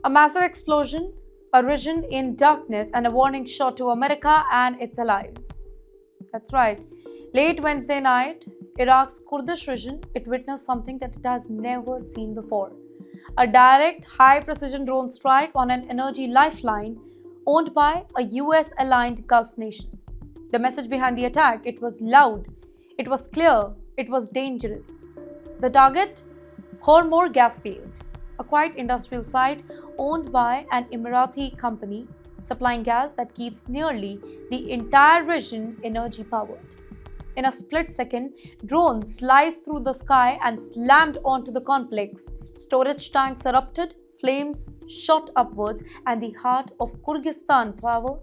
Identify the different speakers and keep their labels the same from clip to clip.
Speaker 1: A massive explosion, a region in darkness, and a warning shot to America and its allies. That's right. Late Wednesday night, Iraq's Kurdish region, it witnessed something that it has never seen before. A direct, high-precision drone strike on an energy lifeline owned by a US-aligned Gulf nation. The message behind the attack, it was loud, it was clear, it was dangerous. The target? Khormor gas field, a quiet industrial site owned by an Emirati company supplying gas that keeps nearly the entire region energy powered. In a split second, drones sliced through the sky and slammed onto the complex. Storage tanks erupted, flames shot upwards, and the heart of Kyrgyzstan power,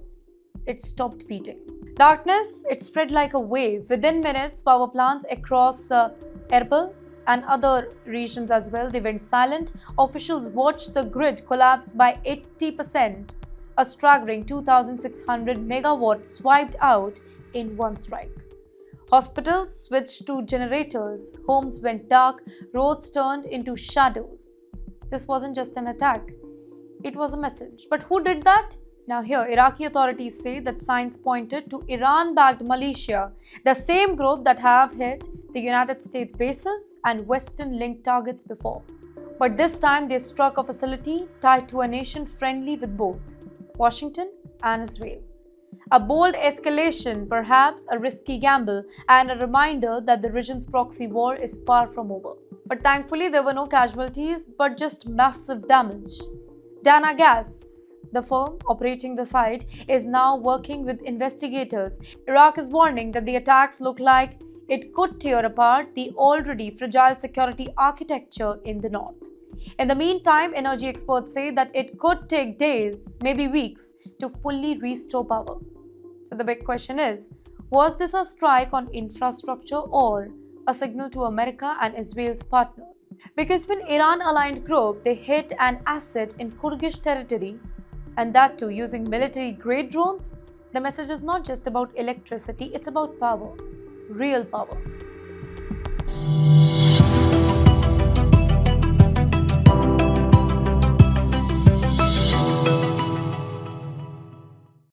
Speaker 1: it stopped beating. Darkness, it spread like a wave. Within minutes, power plants across Erbil and other regions as well, they went silent. Officials watched the grid collapse by 80%. A staggering 2,600 megawatts wiped out in one strike. Hospitals switched to generators, homes went dark, roads turned into shadows. This wasn't just an attack, it was a message. But who did that? Now here, Iraqi authorities say that signs pointed to Iran-backed militia, the same group that have hit the United States bases and Western-linked targets before. But this time they struck a facility tied to a nation friendly with both Washington and Israel. A bold escalation, perhaps a risky gamble, and a reminder that the region's proxy war is far from over. But thankfully, there were no casualties, but just massive damage. Dana Gas, the firm operating the site, is now working with investigators. Iraq is warning that the attacks look like it could tear apart the already fragile security architecture in the north. In the meantime, energy experts say that it could take days, maybe weeks, to fully restore power. So the big question is, was this a strike on infrastructure or a signal to America and Israel's partners? Because when Iran-aligned group, they hit an asset in Kyrgyz territory, and that too using military-grade drones, the message is not just about electricity, it's about power, real power.